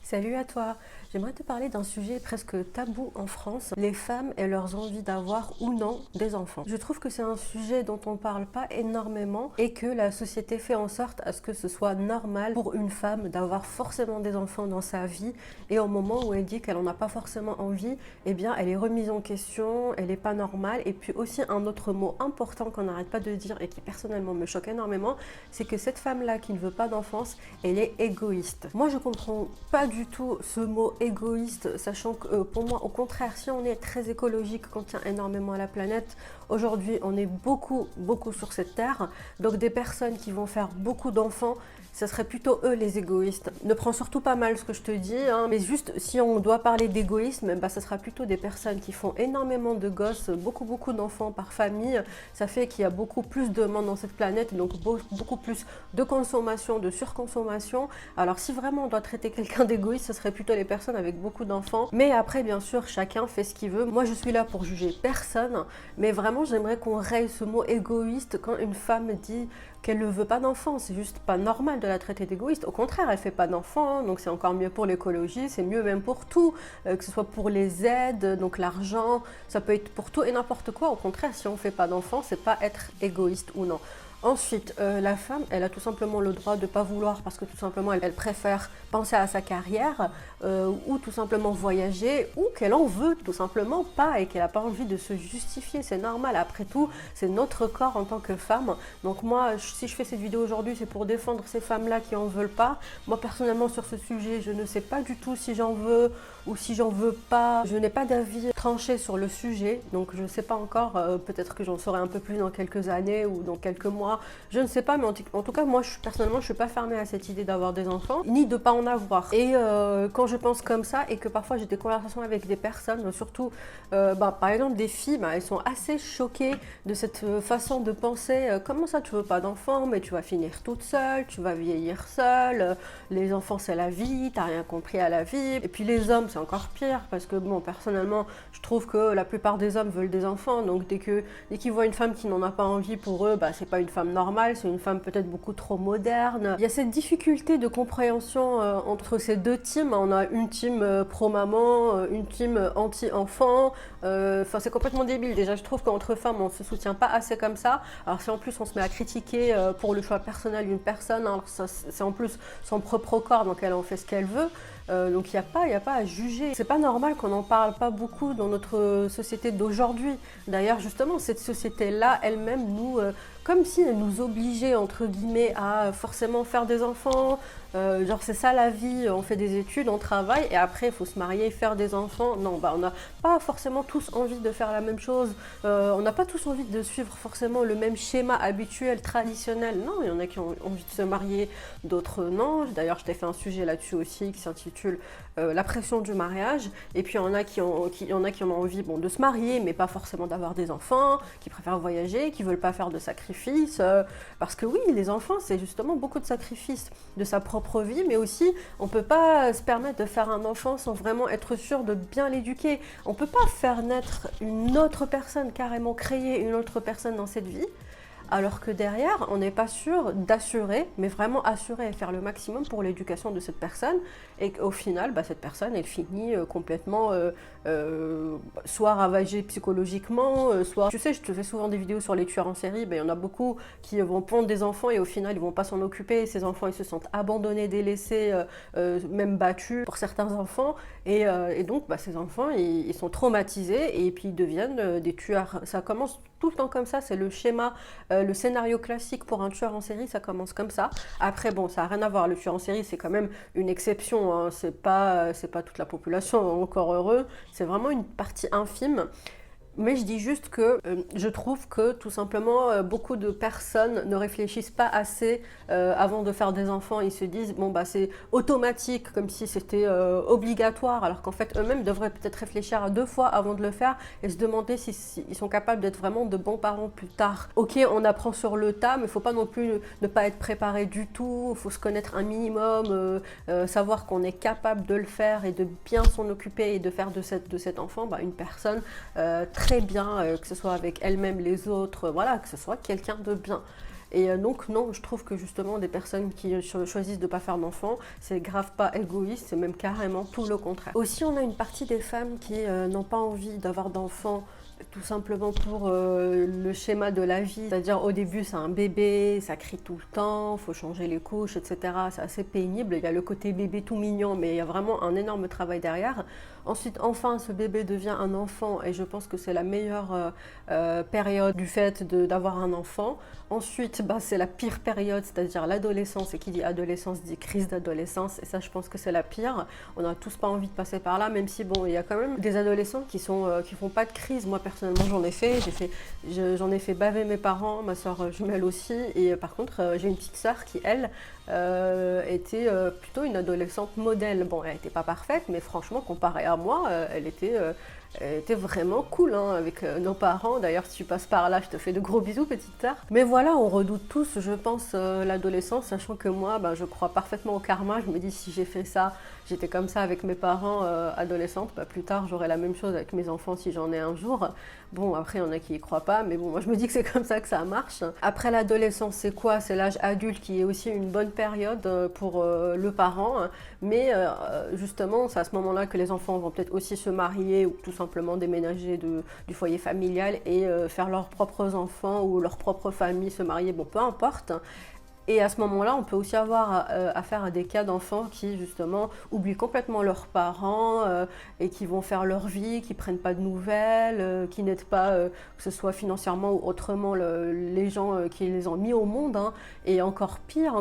Salut à toi, j'aimerais te parler d'un sujet presque tabou en France, les femmes et leurs envies d'avoir ou non des enfants. Je trouve que c'est un sujet dont on ne parle pas énormément et que la société fait en sorte à ce que ce soit normal pour une femme d'avoir forcément des enfants dans sa vie et au moment où elle dit qu'elle n'en a pas forcément envie, eh bien elle est remise en question, elle n'est pas normale. Et puis aussi un autre mot important qu'on n'arrête pas de dire et qui personnellement me choque énormément, c'est que cette femme-là qui ne veut pas d'enfance, elle est égoïste. Moi je comprends pas du tout ce mot égoïste, sachant que pour moi au contraire, si on est très écologique, qu'on tient énormément à la planète, aujourd'hui on est beaucoup sur cette terre, donc des personnes qui vont faire beaucoup d'enfants, ce serait plutôt eux les égoïstes. Ne prends surtout pas mal ce que je te dis, hein, mais juste si on doit parler d'égoïsme, bah, ce sera plutôt des personnes qui font énormément de gosses, beaucoup d'enfants par famille. Ça fait qu'il y a beaucoup plus de monde dans cette planète, donc beaucoup plus de consommation, de surconsommation. Alors si vraiment on doit traiter quelqu'un d'égoïste, ce serait plutôt les personnes avec beaucoup d'enfants. Mais après, bien sûr, chacun fait ce qu'il veut. Moi, je suis là pour juger personne, mais vraiment, j'aimerais qu'on raye ce mot égoïste quand une femme dit qu'elle ne veut pas d'enfants. C'est juste pas normal de la traiter d'égoïste. Au contraire, elle fait pas d'enfants, donc c'est encore mieux pour l'écologie, c'est mieux même pour tout, que ce soit pour les aides, donc l'argent, ça peut être pour tout et n'importe quoi. Au contraire, si on fait pas d'enfants, c'est pas être égoïste ou non. Ensuite, la femme, elle a tout simplement le droit de ne pas vouloir parce que tout simplement, elle préfère penser à sa carrière ou tout simplement voyager ou qu'elle en veut tout simplement pas et qu'elle n'a pas envie de se justifier. C'est normal, après tout, c'est notre corps en tant que femme. Donc moi, si je fais cette vidéo aujourd'hui, c'est pour défendre ces femmes-là qui en veulent pas. Moi, personnellement, sur ce sujet, je ne sais pas du tout si j'en veux ou si j'en veux pas. Je n'ai pas d'avis tranché sur le sujet, donc je ne sais pas encore. Peut-être que j'en saurai un peu plus dans quelques années ou dans quelques mois. Je ne sais pas, mais en tout cas, moi, personnellement, je suis pas fermée à cette idée d'avoir des enfants, ni de pas en avoir. Et quand je pense comme ça, et que parfois j'ai des conversations avec des personnes, surtout, par exemple, des filles, elles sont assez choquées de cette façon de penser. Comment ça, tu veux pas d'enfants, mais tu vas finir toute seule, tu vas vieillir seule, les enfants, c'est la vie, t'as rien compris à la vie. Et puis les hommes, c'est encore pire, parce que, bon, personnellement, je trouve que la plupart des hommes veulent des enfants, donc dès qu'ils voient une femme qui n'en a pas envie, pour eux, c'est pas une femme normale, c'est une femme peut-être beaucoup trop moderne. Il y a cette difficulté de compréhension entre ces deux teams. On a une team pro-maman, une team anti-enfant. Enfin, c'est complètement débile. Déjà, je trouve qu'entre femmes, on se soutient pas assez comme ça. Alors si en plus on se met à critiquer pour le choix personnel d'une personne, alors c'est en plus son propre corps, donc elle en fait ce qu'elle veut. Donc il n'y a pas à juger. C'est pas normal qu'on n'en parle pas beaucoup dans notre société d'aujourd'hui. D'ailleurs, justement, cette société-là, elle-même, comme si elle nous obligeait, entre guillemets, à forcément faire des enfants. Genre c'est ça la vie, on fait des études, on travaille et après il faut se marier, faire des enfants. Non, on n'a pas forcément tous envie de faire la même chose. On n'a pas tous envie de suivre forcément le même schéma habituel, traditionnel. Non, il y en a qui ont envie de se marier, d'autres non. D'ailleurs, je t'ai fait un sujet là-dessus aussi qui s'intitule la pression du mariage. Et puis il y en a qui ont envie de se marier, mais pas forcément d'avoir des enfants, qui préfèrent voyager, qui veulent pas faire de sacrifices. Parce que oui, les enfants, c'est justement beaucoup de sacrifices de sa propre vie, mais aussi on peut pas se permettre de faire un enfant sans vraiment être sûr de bien l'éduquer. On peut pas faire naître une autre personne, carrément créer une autre personne dans cette vie, alors que derrière, on n'est pas sûr d'assurer, mais vraiment assurer et faire le maximum pour l'éducation de cette personne, et qu'au final, cette personne, elle finit complètement soit ravagée psychologiquement, soit... Tu sais, je te fais souvent des vidéos sur les tueurs en série, il y en a beaucoup qui vont pondre des enfants et au final, ils vont pas s'en occuper, ces enfants, ils se sentent abandonnés, délaissés, même battus pour certains enfants, et donc ces enfants, ils sont traumatisés et puis ils deviennent des tueurs. Ça commence tout le temps comme ça, c'est le schéma, le scénario classique pour un tueur en série, ça commence comme ça. Après, bon, ça n'a rien à voir, le tueur en série, c'est quand même une exception, hein. C'est pas toute la population, encore heureux, c'est vraiment une partie infime. Mais je dis juste que je trouve que tout simplement beaucoup de personnes ne réfléchissent pas assez avant de faire des enfants. Ils se disent c'est automatique, comme si c'était obligatoire, alors qu'en fait eux-mêmes devraient peut-être réfléchir à 2 fois avant de le faire et se demander si ils sont capables d'être vraiment de bons parents plus tard. Ok, on apprend sur le tas, mais il ne faut pas non plus ne pas être préparé du tout. Il faut se connaître un minimum, savoir qu'on est capable de le faire et de bien s'en occuper et de faire de cet enfant une personne très bien, que ce soit avec elle-même, les autres, voilà, que ce soit quelqu'un de bien. Et donc non, je trouve que justement des personnes qui choisissent de ne pas faire d'enfants, c'est grave pas égoïste, c'est même carrément tout le contraire. Aussi, on a une partie des femmes qui n'ont pas envie d'avoir d'enfants, tout simplement pour le schéma de la vie, c'est-à-dire au début c'est un bébé, ça crie tout le temps, faut changer les couches, etc. C'est assez pénible, il y a le côté bébé tout mignon, mais il y a vraiment un énorme travail derrière. Ensuite, enfin, ce bébé devient un enfant et je pense que c'est la meilleure période du fait d'avoir un enfant. Ensuite, bah, c'est la pire période, c'est-à-dire l'adolescence, et qui dit adolescence dit crise d'adolescence, et ça je pense que c'est la pire. On n'a tous pas envie de passer par là, même si bon, il y a quand même des adolescents qui font pas de crise. Moi personnellement j'en ai fait, j'en ai fait baver mes parents, ma soeur jumelle aussi, et par contre j'ai une petite soeur qui elle était plutôt une adolescente modèle. Bon, elle n'était pas parfaite, mais franchement comparée à moi, elle était vraiment cool hein, avec nos parents. D'ailleurs, si tu passes par là, je te fais de gros bisous, petite sœur. Mais voilà, on redoute tous, je pense, l'adolescence, sachant que moi, je crois parfaitement au karma. Je me dis, si j'ai fait ça, j'étais comme ça avec mes parents adolescentes, plus tard, j'aurai la même chose avec mes enfants si j'en ai un jour. Bon, après, il y en a qui y croient pas, mais bon, moi, je me dis que c'est comme ça que ça marche. Après l'adolescence, c'est quoi? C'est l'âge adulte qui est aussi une bonne période pour le parent. Mais justement, c'est à ce moment-là que les enfants vont peut-être aussi se marier ou tout simplement déménager du foyer familial et faire leurs propres enfants ou leur propre famille, se marier, bon, peu importe. Et à ce moment-là, on peut aussi avoir affaire à des cas d'enfants qui, justement, oublient complètement leurs parents et qui vont faire leur vie, qui ne prennent pas de nouvelles, qui n'aident pas, que ce soit financièrement ou autrement, les gens qui les ont mis au monde. Hein. Et encore pire,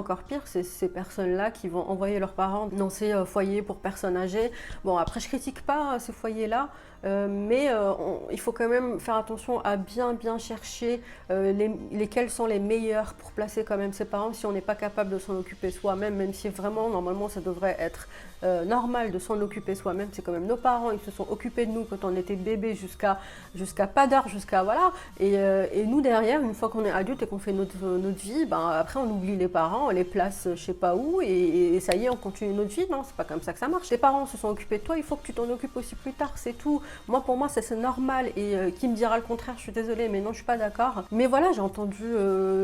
c'est ces personnes-là qui vont envoyer leurs parents dans ces foyers pour personnes âgées. Bon, après, je ne critique pas ces foyers-là, mais il faut quand même faire attention à bien chercher lesquels sont les meilleurs pour placer quand même ses parents si on n'est pas capable de s'en occuper soi-même, même si vraiment normalement ça devrait être normal de s'en occuper soi-même. C'est quand même nos parents, ils se sont occupés de nous quand on était bébé jusqu'à pas d'heure, jusqu'à voilà, et nous derrière, une fois qu'on est adulte et qu'on fait notre vie, après on oublie les parents, on les place je sais pas où et ça y est, on continue notre vie. Non, c'est pas comme ça que ça marche. Tes parents se sont occupés de toi, il faut que tu t'en occupes aussi plus tard, c'est tout. Moi, pour moi, c'est normal, et qui me dira le contraire, je suis désolée, mais non, je suis pas d'accord. Mais voilà, j'ai entendu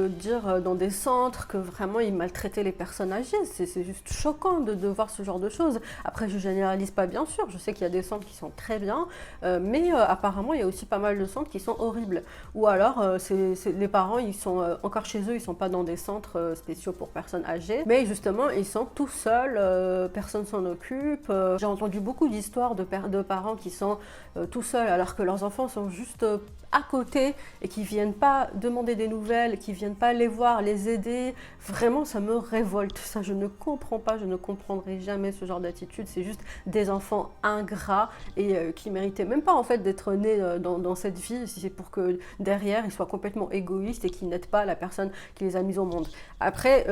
dire dans des centres que vraiment ils maltraitaient les personnes âgées. C'est juste choquant de voir ce genre de choses. Après, je généralise pas, bien sûr, je sais qu'il y a des centres qui sont très bien, mais apparemment, il y a aussi pas mal de centres qui sont horribles. Ou alors, les parents, ils sont encore chez eux, ils sont pas dans des centres spéciaux pour personnes âgées, mais justement, ils sont tout seuls, personne s'en occupe. J'ai entendu beaucoup d'histoires de parents qui sont tout seuls alors que leurs enfants sont juste à côté et qui viennent pas demander des nouvelles, qui viennent pas les voir, les aider. Vraiment, ça me révolte. Ça, je ne comprends pas, je ne comprendrai jamais ce genre d'attitude. C'est juste des enfants ingrats et qui méritaient même pas en fait d'être nés dans cette vie. Si c'est pour que derrière, ils soient complètement égoïstes et qu'ils n'aident pas la personne qui les a mis au monde. Après,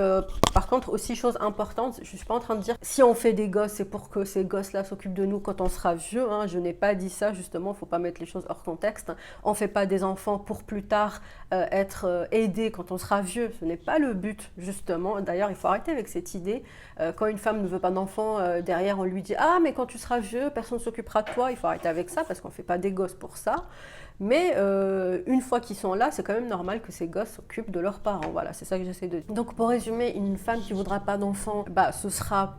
par contre, aussi chose importante, je suis pas en train de dire si on fait des gosses, c'est pour que ces gosses-là s'occupent de nous quand on sera vieux. Hein. Je n'ai pas dit ça, justement, faut pas mettre les choses hors contexte. On fait pas des enfants pour plus tard être aidés quand on sera vieux. Ce n'est pas le but, justement. D'ailleurs, il faut arrêter avec cette idée. Quand une femme ne veut pas d'enfant, derrière, on lui dit « Ah, mais quand tu seras vieux, personne ne s'occupera de toi. » Il faut arrêter avec ça parce qu'on ne fait pas des gosses pour ça. Mais une fois qu'ils sont là, c'est quand même normal que ces gosses s'occupent de leurs parents. Voilà, c'est ça que j'essaie de dire. Donc, pour résumer, une femme qui ne voudra pas d'enfant, ce sera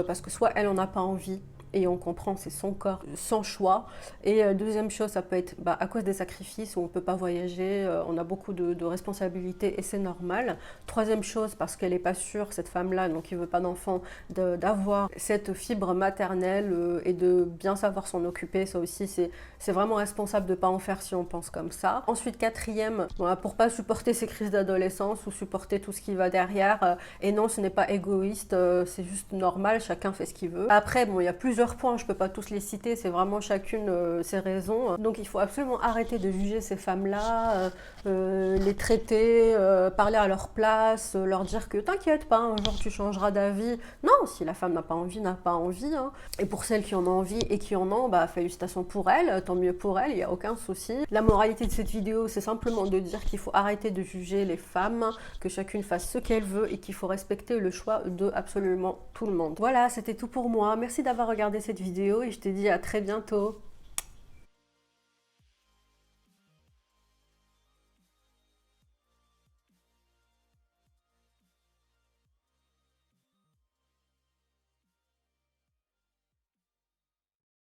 parce que soit elle n'en a pas envie, et on comprend, c'est son corps, son choix. Et deuxième chose, ça peut être à cause des sacrifices où on ne peut pas voyager, on a beaucoup de responsabilités et c'est normal. Troisième chose, parce qu'elle n'est pas sûre, cette femme-là, donc qui ne veut pas d'enfant, d'avoir cette fibre maternelle et de bien savoir s'en occuper. Ça aussi, c'est vraiment responsable de ne pas en faire si on pense comme ça. Ensuite, quatrième, pour ne pas supporter ces crises d'adolescence ou supporter tout ce qui va derrière. Et non, ce n'est pas égoïste, c'est juste normal, chacun fait ce qu'il veut. Après, il y a plusieurs points, je ne peux pas tous les citer, c'est vraiment chacune ses raisons. Donc il faut absolument arrêter de juger ces femmes-là, les traiter, parler à leur place, leur dire que t'inquiète pas, un jour tu changeras d'avis. Non, si la femme n'a pas envie, n'a pas envie. Hein. Et pour celles qui en ont envie et qui en ont, félicitations pour elles, tant mieux pour elles, il n'y a aucun souci. La moralité de cette vidéo, c'est simplement de dire qu'il faut arrêter de juger les femmes, que chacune fasse ce qu'elle veut et qu'il faut respecter le choix de absolument tout le monde. Voilà, c'était tout pour moi. Merci d'avoir regardé cette vidéo et je te dis à très bientôt.